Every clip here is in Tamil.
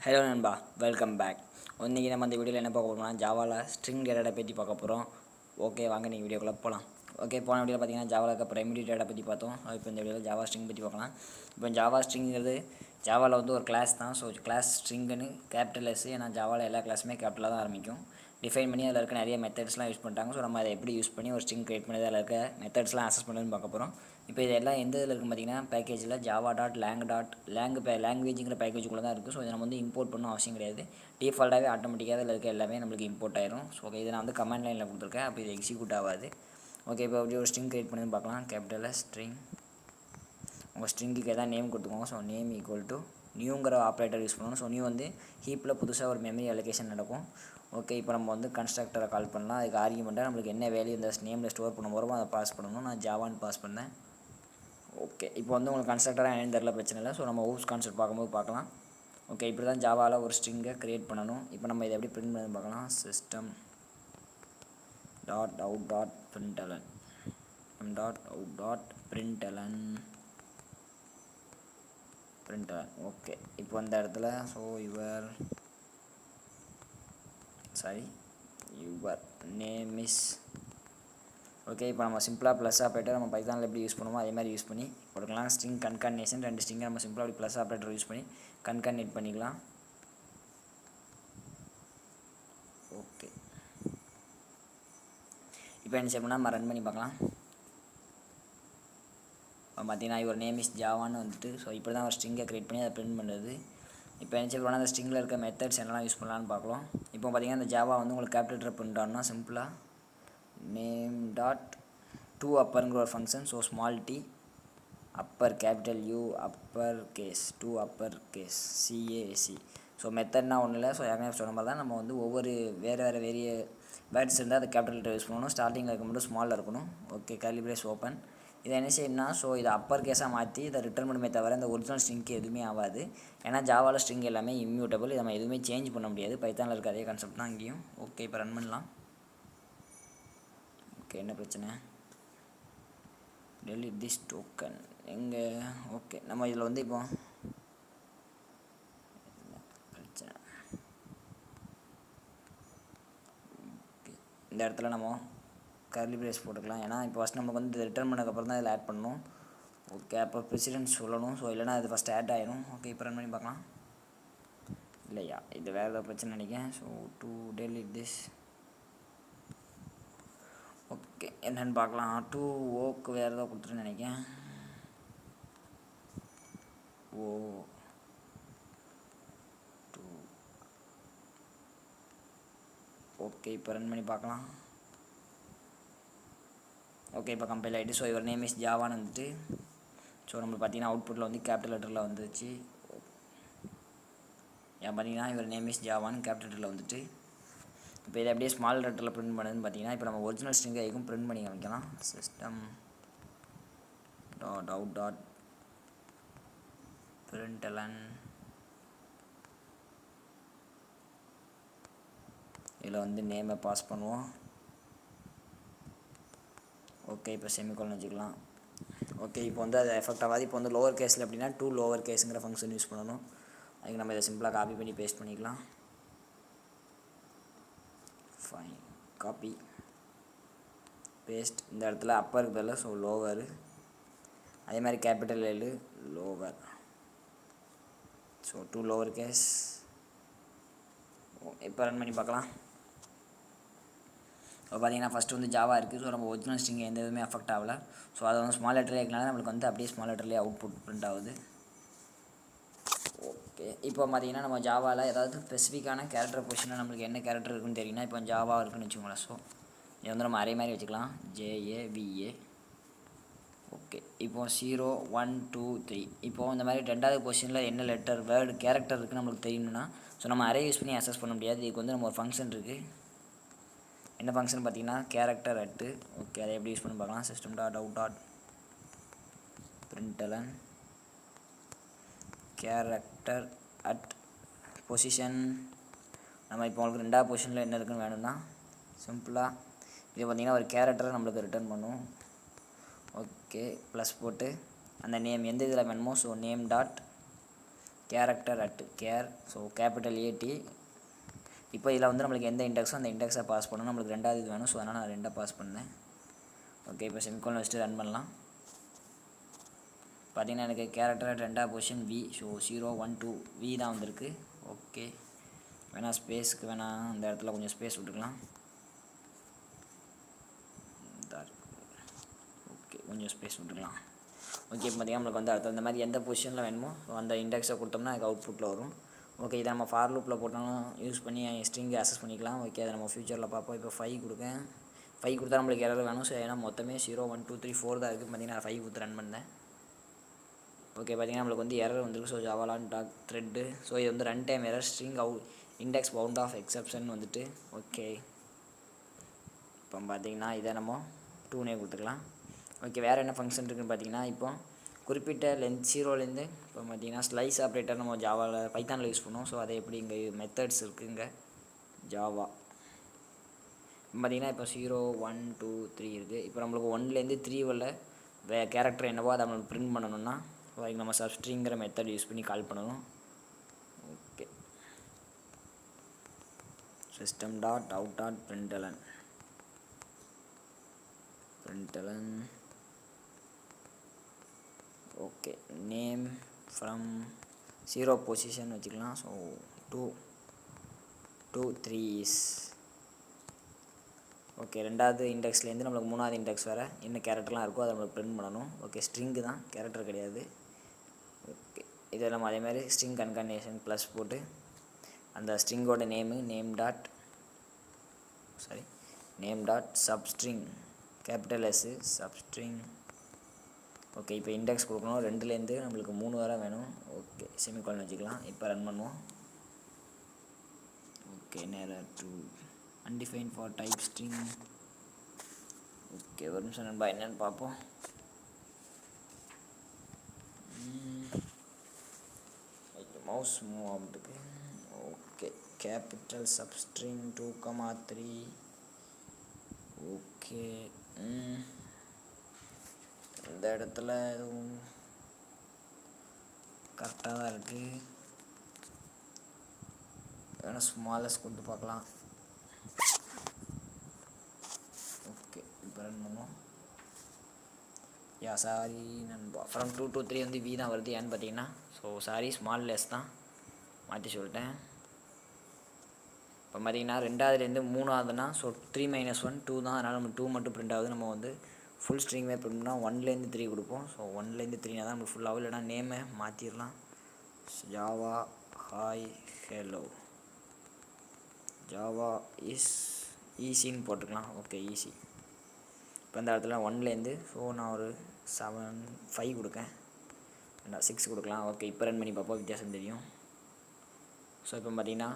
ஹலோ நண்பா, வெல்கம் பேக். இன்றைக்கி நம்ம இந்த வீடியோவில் என்ன பார்க்க போகிறோம்னா ஜாவாவில் ஸ்ட்ரிங் டேட்டா பற்றி பார்க்க போகிறோம். ஓகே, வாங்க நீங்கள் வீடியோக்குள்ளே போகலாம். ஓகே, போன வீடியோவில் பார்த்தீங்கன்னா ஜாவாவில் இருக்க பிரைமரி டேட்டா பற்றி பார்த்தோம். இப்போ இந்த வீடியோவில் ஜாவா ஸ்ட்ரிங் பற்றி பார்க்கலாம். இப்போ ஜாவா ஸ்ட்ரிங்கிறது ஜாவாவில் வந்து ஒரு கிளாஸ் தான். ஸோ கிளாஸ் ஸ்ட்ரிங்குன்னு கேபிட்டல் எஸ், ஏன்னா ஜாவாவில் எல்லா கிளாஸுமே கேபிட்டலாக தான் ஆரம்பிக்கும். டிஃபைன் பண்ணி அதில் இருக்க நிறைய மெத்தட்ஸ்லாம் யூஸ் பண்ணிட்டாங்க. ஸோ நம்ம அதை எப்படி யூஸ் பண்ணி ஒரு ஸ்ட்ரிங் கிரியேட் பண்ணி அதில் இருக்க மெத்தட்ஸ்லாம் அசஸ் பண்ணுன்னு பார்க்க போகிறோம். இப்போ இது எல்லாம் எந்த இதில் இருக்குது பார்த்தீங்கன்னா பேக்கேஜில் லாங்குவேஜுங்கிற பேக்கேஜுக்குள்ளே தான் இருக்குது. ஸோ இதை நம்ம வந்து இம்போர்ட் பண்ணணும் அவசியம் கிடையாது. டிஃபால்ட்டாகவே ஆட்டோமேட்டிக்காக இதில் இருக்க எல்லாமே நம்மளுக்கு இம்போர்ட் ஆயிரும். ஸோ ஓகே, இதை நான் வந்து கமெண்ட் லைனில் கொடுத்துருக்கேன். அப்போ இது எக்ஸிக்யூட் ஆகாது. ஓகே, இப்போ எப்படி ஒரு ஸ்ட்ரிங் கிரியேட் பண்ணி பார்க்கலாம். கேபிட்டலில் ஸ்ட்ரிங், உங்கள் ஸ்ட்ரிங்குக்கு எதாவது நேம் கொடுத்துக்கோங்க. ஸோ நேம் ஈக்குவல் டு நியூங்கிற ஆப்ரேட்டர் யூஸ் பண்ணணும். ஸோ நியூ வந்து ஹீப்பில் புதுசாக ஒரு மெமரி அலோகேஷன் நடக்கும். ஓகே, இப்போ நம்ம வந்து கன்ஸ்ட்ரக்டரை கால் பண்ணலாம். அதுக்கு ஆர்கியூமெண்ட்டாக நம்மளுக்கு என்ன வேல்யூ இந்த நேமில் ஸ்டோர் பண்ண போகிறோமோ அதை பாஸ் பண்ணணும். நான் ஜாவான்னு பாஸ் பண்ணேன். ஓகே, இப்போ வந்து உங்களுக்கு கன்ஸ்ட்ரக்டராக என்னன்னு தெரியல, பிரச்சனை இல்லை. ஸோ நம்ம ஊப்ஸ் கான்செப்ட் பார்க்கும்போது பார்க்கலாம். ஓகே, இப்படி தான் ஜாவாவில் ஒரு ஸ்ட்ரிங்கை க்ரியேட் பண்ணணும். இப்போ நம்ம இதை எப்படி பிரிண்ட் பண்ணி பார்க்கலாம். System dot out dot println okay, இப்போ இந்த இடத்துல யுவர் நேம் இஸ். ஓகே, இப்போ நம்ம சிம்பிளாக ப்ளஸ் ஆப்ரேட்டர் நம்ம பைத்தானில் எப்படி யூஸ் பண்ணுவோமோ அதே மாதிரி யூஸ் பண்ணி கொடுக்கலாம். ஸ்ட்ரிங் கன்கார்டினேஷன், 2 ஸ்ட்ரிங்கை நம்ம சிம்பிளாக அப்படி ப்ளஸ் ஆப்ரேட்டர் யூஸ் பண்ணி கன்கார்டினேட் பண்ணிக்கலாம். ஓகே, இப்போ என்ன செய்யணும்னா நம்ம ரன் பண்ணி பார்க்கலாம். இப்போ பார்த்தீங்கன்னா யுவர் நேம் இஸ் ஜாவான்னு வந்துட்டு. ஸோ இப்படி தான் ஒரு ஸ்ட்ரிங்கை க்ரியேட் பண்ணி அதை பிரிண்ட் பண்ணுறது. இப்போ என்ன செய்யணும்னா அந்த ஸ்ட்ரிங்கில் இருக்க மெத்தட்ஸ் என்னெல்லாம் யூஸ் பண்ணலான்னு பார்க்கலாம். இப்போ பார்த்தீங்கன்னா இந்த ஜாவா வந்து உங்களுக்கு கேபிட்டல் பிரிண்ட் ஆகணும்னா சிம்பிளாக நேம் டாட் டூ அப்பருங்கிற ஒரு function. So small T upper capital U upper case to upper case சிஏசி. ஸோ மெத்தட்னா ஒன்றும் இல்லை. ஸோ ஏற்கனவே சொன்ன மாதிரி தான் நம்ம வந்து ஒவ்வொரு வேறு வேர்ட்ஸ் இருந்தால் அதை கேபிட்டல் லெட்டர் யூஸ் பண்ணணும். ஸ்டார்டிங்கில் இருக்க மட்டும் ஸ்மாலில் இருக்கணும். Okay, curly brace open. இதை என்ன செய்யணும்னா இதை அப்பர் கேஸாக மாற்றி இதை ரிட்டர்ன் பண்ணுமே தவிர இந்த ஒரிஜினல் ஸ்ட்ரிங்க்கு எதுவுமே ஆகாது. ஏன்னா ஜாவாவில் ஸ்ட்ரிங் எல்லாமே இம்யூட்டபிள். இதை நம்ம எதுவுமே சேஞ்ச் பண்ண முடியாது. பைத்தானில் இருக்க அதே கான்செப்ட் தான் இங்கேயும். ஓகே, இப்போ ரன் பண்ணலாம். ஓகே, என்ன பிரச்சனை? delete this token எங்கே? ஓகே, நம்ம இதில் வந்து இப்போ பிரச்சனை இந்த இடத்துல நம்ம கர்லி பிரேஸ் போட்டுக்கலாம். ஏன்னா இப்போ ஃபஸ்ட் நமக்கு வந்து ரிட்டர்ன் பண்ணதுக்கப்புறம் தான் இதில் ஆட் பண்ணணும். ஓகே, அப்போ ப்ரெசிடென்ட் சொல்லணும். ஸோ இல்லைனா அது ஃபஸ்ட் ஆட் ஆயிடும். ஓகே, இப்போ ரன் பண்ணி பார்க்கலாம். இல்லையா, இது வேறு ஏதாவது பிரச்சனை நினைக்கிறேன். So to delete this. Okay, என்னென்னு பார்க்கலாம். டூ ஓக்கு வேறு ஏதாவது கொடுத்துருன்னு நினைக்கிறேன். ஓகே, இப்போ ரன் பண்ணி பார்க்கலாம். ஓகே, இப்போ கம்பைல் ஆகிட்டு. ஸோ யுவர் நேம் இஸ் ஜாவான்னு வந்துட்டு. ஸோ நம்ம பார்த்தீங்கன்னா அவுட்புட்டில் வந்து கேபிட்டல் லெட்டரில் வந்துச்சு. ஏன் பார்த்தீங்கன்னா யுவர் நேம் இஸ் ஜாவான்னு கேபிட்டல் லெட்டரில் வந்துட்டு. இப்போ இதை அப்படியே ஸ்மால் லெட்டரில் பிரிண்ட் பண்ணுதுன்னு பார்த்தீங்கன்னா இப்போ நம்ம ஒரிஜினல் ஸ்ட்ரிங்கை எதுக்கும் பிரிண்ட் பண்ணி காமிக்கலாம். System dot out dot பிரிண்டலன். இதில் வந்து நேமை பாஸ் பண்ணுவோம். ஓகே, இப்போ செமிகோலன் வச்சுக்கலாம். ஓகே, இப்போ வந்து அது எஃபெக்ட் ஆகாது. இப்போ வந்து லோவர் கேஸில் அப்படின்னா டூ லோவர் கேஸுங்கிற ஃபங்க்ஷன் யூஸ் பண்ணணும். அதுக்கு நம்ம இதை சிம்பிளாக காப்பி பண்ணி பேஸ்ட் பண்ணிக்கலாம். Fine, copy paste. இந்த இடத்துல அப்பருக்கு பதில் ஸோ லோவர், அதே மாதிரி capital L lower. So to lower case. இப்போ ரன் பண்ணி பார்க்கலாம். இப்போ பார்த்தீங்கன்னா ஃபஸ்ட்டு வந்து ஜாவா இருக்குது. ஸோ நம்ம ஒரிஜினல் ஸ்ட்ரிங் எந்த இதுவுமே அஃபெக்ட் ஆகலை. ஸோ அதை வந்து ஸ்மால் லெட்டர்லேயே இருக்கனால நம்மளுக்கு வந்து அப்படியே ஸ்மால் லெட்டர்லேயே அவுட்புட் பிரிண்ட் ஆகுது. ஓகே, இப்போ பார்த்தீங்கன்னா நம்ம ஜாவாவில் ஏதாவது ஸ்பெசிஃபிக்கான கேரக்டர் பொசிஷனில் நம்மளுக்கு என்ன கேரக்டர் இருக்குன்னு தெரியும்னா இப்போ ஜாவா இருக்குன்னு வச்சுக்கோங்களேன். ஸோ இது வந்து நம்ம அரே மாதிரி வச்சுக்கலாம். JAVA. ஓகே, இப்போது 0 1 2 3. இப்போது இந்த மாதிரி 2வது பொசிஷனில் என்ன லெட்டர் வேர்டு கேரக்டர் இருக்குன்னு நம்மளுக்கு தெரியணும்னா ஸோ நம்ம அரே யூஸ் பண்ணி அசஸ் பண்ண முடியாது. இதுக்கு வந்து நம்ம ஒரு ஃபங்க்ஷன் இருக்குது. என்ன ஃபங்க்ஷன் பார்த்தீங்கன்னா கேரக்டர் அட்டு. ஓகே, அதை எப்படி யூஸ் பண்ணி பார்க்கலாம். System dot out dot பிரிண்டலன் character at position. நம்ம இப்போ உங்களுக்கு 2வது பொசிஷனில் என்ன இருக்குன்னு வேணும்னா சிம்பிளாக இது பார்த்திங்கன்னா ஒரு கேரக்டரை நம்மளுக்கு ரிட்டர்ன் பண்ணும். ஓகே, ப்ளஸ் போட்டு அந்த நேம் எந்த இதில் வேணுமோ so name dot character at char, so capital A T. இப்போ இதில் வந்து நம்மளுக்கு எந்த இண்டெக்ஸோ அந்த இண்டெக்ஸை பாஸ் பண்ணணும். நம்மளுக்கு ரெண்டாவது இது வேணும், ஸோ அதனால் நான் 2 பாஸ் பண்ணேன். ஓகே, இப்போ செமிகோலன் வச்சுட்டு ரன் பண்ணலாம். பார்த்தீங்கன்னா எனக்கு கேரக்டர் 2வது பொசிஷன் வி, ஸோ 0 1 2 வி தான் வந்திருக்கு. ஓகே, வேணால் ஸ்பேஸுக்கு வேணால் அந்த இடத்துல கொஞ்சம் ஸ்பேஸ் விட்டுக்கலாம். ஓகே, கொஞ்சம் ஸ்பேஸ் விட்டுக்கலாம். ஓகே, இப்போ பார்த்தீங்கன்னா நம்மளுக்கு வந்து அடுத்த இந்த மாதிரி எந்த பொசிஷனில் வேணுமோ அந்த இண்டெக்ஸை கொடுத்தோம்னா அதுக்கு அவுட்புட்டில் வரும். ஓகே, இதை நம்ம ஃபார் லூப்பில் போட்டாலும் யூஸ் பண்ணி ஸ்ட்ரிங்கை அக்சஸ் பண்ணிக்கலாம். ஓகே, அதை நம்ம ஃபியூச்சரில் பார்ப்போம். இப்போ 5 கொடுக்கேன். 5 கொடுத்தா நம்மளுக்கு எரர் வேணும். ஸோ ஏன்னா மொத்தமே 0 1 2 3 4 தான் இருக்குது. பார்த்தீங்கன்னா 5 கொடுத்து ரன் பண்ணேன். ஓகே, பார்த்தீங்கன்னா நம்மளுக்கு வந்து எரர் வந்துருக்கு. ஸோ ஜாவாலான் டாட் த்ரெட்டு. ஸோ இது வந்து run time error, string index bound of exception வந்துட்டு. ஓகே, இப்போ பார்த்தீங்கன்னா இதை நம்ம 2 கொடுத்துக்கலாம். ஓகே, வேறு என்ன ஃபங்க்ஷன் இருக்குதுன்னு பார்த்தீங்கன்னா இப்போ குறிப்பிட்ட லென்த் 0லேருந்து இப்போ பார்த்தீங்கன்னா ஸ்லைஸ் ஆப்ரேட்டர் நம்ம ஜாவாவில் பைத்தானில் யூஸ் பண்ணுவோம். ஸோ அதை எப்படி இங்கே மெத்தட்ஸ் இருக்குங்க ஜாவா. பார்த்தீங்கன்னா இப்போ 0 1 2 3 இருக்குது. இப்போ நம்மளுக்கு 1லேருந்து 3 வரல கேரக்டர் என்னவோ அதை நம்மளுக்கு பிரிண்ட் பண்ணணும்னா அதுக்கு நம்ம சப்ஸ்ட்ரிங்கிற மெத்தட் யூஸ் பண்ணி கால் பண்ணணும். Okay, system dot out dot println okay, name from 0 position வச்சுக்கலாம். So 2 2 3 is okay. 2வது இண்டெக்ஸ்லேருந்து நம்மளுக்கு 3வது இண்டெக்ஸ் வேறு என்ன கேரக்டர்லாம் இருக்கோ அதை நம்மளுக்கு பிரிண்ட் பண்ணணும். ஓகே, ஸ்ட்ரிங்கு தான், கேரக்டர் கிடையாது. ஓகே, இதை நம்ம அதேமாதிரி ஸ்ட்ரிங் கன்கார்னேஷன் ப்ளஸ் போட்டு அந்த ஸ்ட்ரிங்கோட name dot substring capital S substring. Okay, இப்போ இண்டெக்ஸ் கொடுக்கணும். 2லேருந்து நம்மளுக்கு 3 வரை வேணும். ஓகே, செமிகோலன் வச்சுக்கலாம். இப்போ ரன் பண்ணுவோம். ஓகே, நேரம் to undefined for type string. Okay, ஒரு நிமிஷம் நண்பா என்னன்னு பார்ப்போம். மவுஸ் மூவ் ஆகிட்டுருக்கு. Okay, capital substring 2,3. ஓகே, இந்த இடத்துல எதுவும் கரெக்டாக தான் இருக்குது. வேணால் ஸ்மாலஸ்ட் கொடுத்து பார்க்கலாம். ஓகே, இப்போ ரன் பண்ணுவோம். சாரி நண்பா, ஃப்ரம் 2 to 3 வந்து வி தான் வருது. ஏன்னு பார்த்தீங்கன்னா ஸோ சாரி ஸ்மால் லெஸ் தான் மாற்றி சொல்லிட்டேன். இப்போ பார்த்தீங்கன்னா 2வதுலேருந்து 3வதுனா ஸோ 3 - 1 2 தான். அதனால் நம்ம 2 மட்டும் பிரிண்ட் ஆகுது. நம்ம வந்து ஃபுல் ஸ்ட்ரிங்குமே பிரிண்ட் பண்ணால் 1லேருந்து 3 கொடுப்போம். ஸோ 1லேருந்து 3 தான் நம்மளுக்கு ஃபுல்லாகவும், இல்லைனா நேமை மாற்றிடலாம். Java hi hello Java is ஈஸின்னு போட்டுக்கலாம். Okay, easy. இப்போ இந்த இடத்துல 1லேருந்து ஸோ நான் ஒரு 5 கொடுக்கேன். 6 கொடுக்கலாம். ஓகே, இப்போ ரன் பண்ணி பார்ப்போம், வித்தியாசம் தெரியும். ஸோ இப்போ பார்த்தீங்கன்னா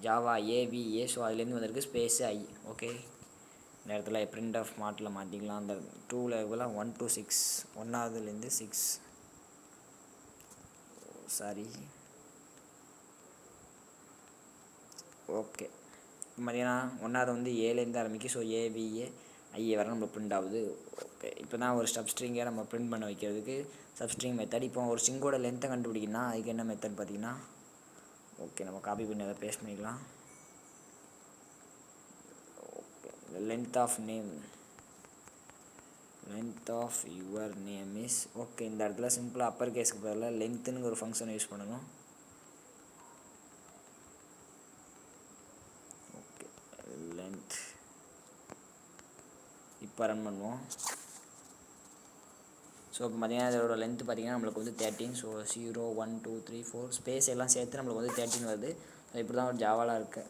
ஜாவா ஏவிஏ, ஸோ அதுலேருந்து வந்திருக்கு ஸ்பேஸு ஐ. ஓகே, இந்த இடத்துல பிரிண்ட் ஆஃப் மாட்டில் மாற்றிக்கலாம். அந்த 2ல் 1 to 6 1வதுலேருந்து 6 சாரி. ஓகே, இப்போ பார்த்தீங்கன்னா 1வது வந்து ஏலேருந்து ஆரம்பிக்கும். ஸோ ஏவிஏ ஐஏ வர நம்ம பிரிண்ட் ஆகுது. ஓகே, இப்போ தான் ஒரு சப்ஸ்ட்ரிங்கை நம்ம பிரிண்ட் பண்ண வைக்கிறதுக்கு சப்ஸ்ட்ரிங் மெத்தட். இப்போ ஒரு ஸ்ட்ரிங்கோட லென்த்தை கண்டுபிடிக்கணும்னா அதுக்கு என்ன மெத்தட் பார்த்தீங்கன்னா ஓகே, நம்ம காப்பி பண்ணி அதை பேஸ்ட் பண்ணிக்கலாம். Okay, length of your name is okay. இந்த இடத்துல சிம்பிளாக அப்பர் கேஸுக்கு பதிலாக லென்த்துன்னு ஒரு ஃபங்க்ஷனை யூஸ் பண்ணணும். Okay, length. இப்போ ரன் பண்ணுவோம். ஸோ இப்போ பார்த்தீங்கன்னா இதோட லென்த்து பார்த்தீங்கன்னா நம்மளுக்கு வந்து 13. ஸோ 0 1 2 3 4 ஸ்பேஸ் எல்லாம் சேர்த்து நம்மளுக்கு வந்து 13 வருது. ஸோ இப்படி தான் ஒரு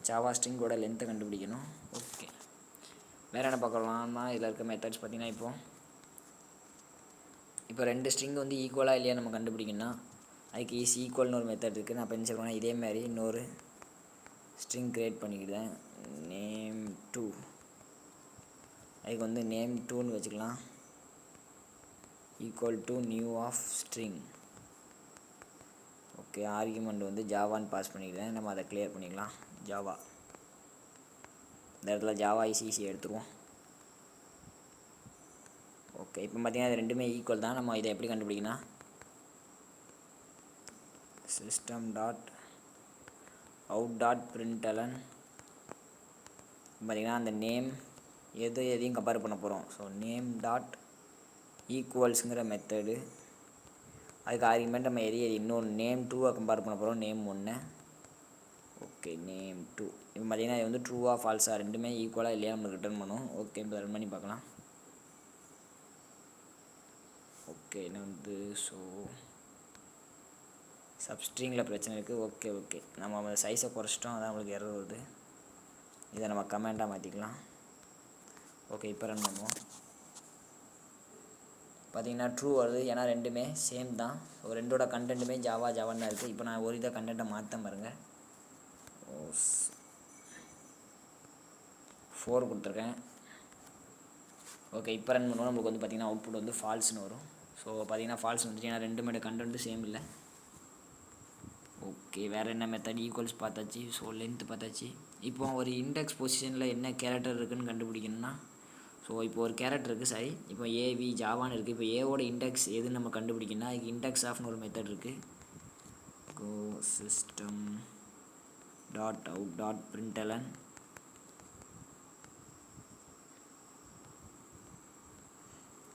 ஜாவா ஸ்ட்ரிங்கோட லென்த்தை கண்டுபிடிக்கணும். ஓகே, வேறு என்ன பார்க்கலாம்னா இதில் இருக்க மெத்தட்ஸ் பார்த்தீங்கன்னா இப்போ 2 ஸ்ட்ரிங் வந்து ஈக்குவலாக இல்லையா நம்ம கண்டுபிடிக்கணும்னா அதுக்கு ஈக்குவல்னு ஒரு மெத்தட் இருக்குது. நான் இப்போ என்ன சொல்கிறேன்னா இதேமாதிரி இன்னொரு ஸ்ட்ரிங் க்ரியேட் பண்ணிக்கிட்டேன். name2 அதுக்கு வந்து name2ன்னு வச்சுக்கலாம். Equal to new of string. Okay, argument வந்து ஜாவான்னு பாஸ் பண்ணிக்கிறேன். நம்ம அதை கிளியர் பண்ணிக்கலாம். ஜாவா இந்த இடத்துல ஜாவா ஈஸி எடுத்துருவோம். ஓகே, இப்போ பார்த்தீங்கன்னா இது ரெண்டுமே ஈக்குவல் தான். நம்ம இதை எப்படி கண்டுபிடிக்கணும், சிஸ்டம் டாட் அவுட் டாட் பிரிண்டலன் பார்த்திங்கன்னா அந்த நேம் எதையும் கம்பேர் பண்ண போகிறோம். ஸோ நேம் டாட் ஈக்குவல்ஸுங்கிற மெத்தடு, அதுக்கு ஆர்குமெண்ட் நம்ம இன்னொன்று நேம் 2 கம்பேர் பண்ண போகிறோம், நேம் 1. ஓகே, நேம் 2 இப்போ பார்த்திங்கன்னா இது வந்து ட்ரூவா ஃபால்ஸா ரெண்டுமே ஈக்குவலாக இல்லையா நம்மளுக்கு ரிட்டர்ன் பண்ணும். ஓகே, இப்போ ரன் பண்ணி பார்க்கலாம். ஓகே, என்ன வந்து ஸோ சப்ஸ்ட்ரிங்கில் பிரச்சனை இருக்குது. ஓகே நம்ம அந்த சைஸை குறைச்சிட்டோம், அதான் நம்மளுக்கு எரர் வருது. இதை நம்ம கமெண்ட்டாக மாற்றிக்கலாம். ஓகே, இப்போ ரன் பண்ணுவோம். பார்த்திங்கன்னா ட்ரூ வருது, ஏன்னா ரெண்டுமே சேம் தான். ஸோ ரெண்டோட கண்டென்ட்டுமே ஜாவான்னு தான் இருக்குது. இப்போ நான் ஒரு இதை கண்டென்ட்டை மாற்ற பாருங்கள். 4 கொடுத்துருக்கேன். ஓகே, இப்போ ரன் பண்ணுவோம். நம்மளுக்கு வந்து பார்த்திங்கன்னா அவுட்புட் வந்து ஃபால்ஸ்னு வரும். ஸோ பார்த்திங்கன்னா ஃபால்ஸ் வந்துட்டு, ஏன்னா ரெண்டுமே கண்டென்ட்டு சேம் இல்லை. ஓகே, வேறு என்ன மெத்தட்? ஈக்குவல்ஸ் பார்த்தாச்சு. ஸோ லென்த்து பார்த்தாச்சு. இப்போ ஒரு இண்டெக்ஸ் பொசிஷனில் என்ன கேரக்டர் இருக்குதுன்னு கண்டுபிடிக்கணும்னா, ஸோ இப்போ ஒரு கேரக்டர் இருக்குது, சரி இப்போ ஏவி ஜாவான்னு இருக்குது. இப்போ ஏவோட இண்டெக்ஸ் எதுன்னு நம்ம கண்டுபிடிக்கணும்னா அதுக்கு இண்டெக்ஸ் ஆஃப்னு ஒரு மெத்தட் இருக்குது. Go system dot out dot println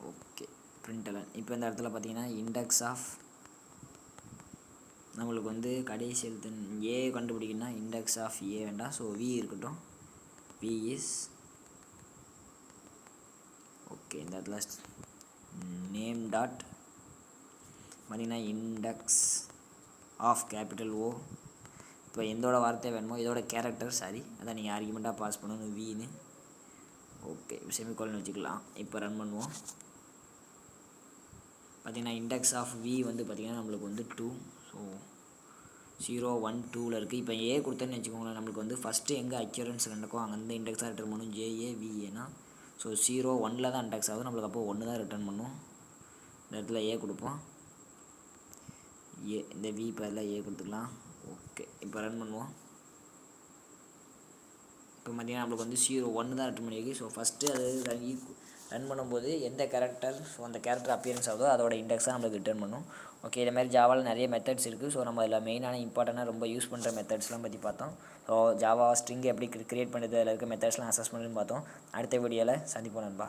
okay println. இப்போ இந்த இடத்துல பார்த்தீங்கன்னா இண்டெக்ஸ் ஆஃப் நம்மளுக்கு வந்து கடைசி எழுத்து ஏ கண்டுபிடிக்கணும்னா இண்டெக்ஸ் ஆஃப் ஏ வேண்டாம். ஸோ வி இருக்கட்டும். V is okay. இந்த இடத்துல நேம் டாட் பார்த்தீங்கன்னா இண்டெக்ஸ் ஆஃப் கேபிட்டல் ஓ. இப்போ எந்தோட வார்த்தை வேணுமோ இதோட கேரக்டர் சாரி அதான் நீங்கள் ஆர்குமெண்ட்டாக பாஸ் பண்ணணும் வின்னு. ஓகே, செமிகோலன் வச்சுக்கலாம். இப்போ ரன் பண்ணுவோம். பார்த்திங்கன்னா இண்டெக்ஸ் ஆஃப் வி வந்து பார்த்திங்கன்னா நம்மளுக்கு வந்து 2. ஸோ 0 1 2ல் இருக்குது. இப்போ ஏ கொடுத்தேன்னு வச்சுக்கோங்களேன், நம்மளுக்கு வந்து ஃபஸ்ட்டு எங்கே அக்யூரன்ஸ் கண்டக்கோ அங்கே வந்து இண்டெக்ஸாக ரிட்டர்ன் பண்ணும் ஜேஏ விஏனா. ஸோ 0 1ல் தான் இண்டெக்ஸ் ஆகுது நம்மளுக்கு, அப்போ 1 தான் ரிட்டர்ன் பண்ணும். இந்த இடத்துல ஏ கொடுப்போம். ஏ இந்த வி பேரில் ஏ கொடுத்துக்கலாம். ஓகே, இப்போ ரன் பண்ணுவோம். இப்போ பார்த்தீங்கன்னா நம்மளுக்கு வந்து 0 1 தான் ரிட்டர்ன் பண்ணியிருக்கு. ஸோ ஃபஸ்ட்டு அது ரன் பண்ணும்போது எந்த கேரக்டர் ஸோ அந்த கேரக்டர் அப்பியரன்ஸ் ஆகுதோ அதோட இண்டெக்ஸாக நம்மளுக்கு ரிட்டர்ன் பண்ணும். ஓகே, இதேமாதிரி ஜாவாவில் நிறைய மெத்தட்ஸ் இருக்குது. ஸோ நம்ம அதில் மெயினான இம்பார்ட்டண்டாக ரொம்ப யூஸ் பண்ணுற மெத்தட்ஸ்லாம் பற்றி பார்த்தோம். ஸோ ஜாவா ஸ்ட்ரிங் எப்படி கிரியேட் பண்ணுறது, அதில் இருக்க மெத்தட்ஸ்லாம் அசஸ் பண்ணுன்னு பார்த்தோம். அடுத்த வீடியோவில் சந்திப்போம் நண்பா.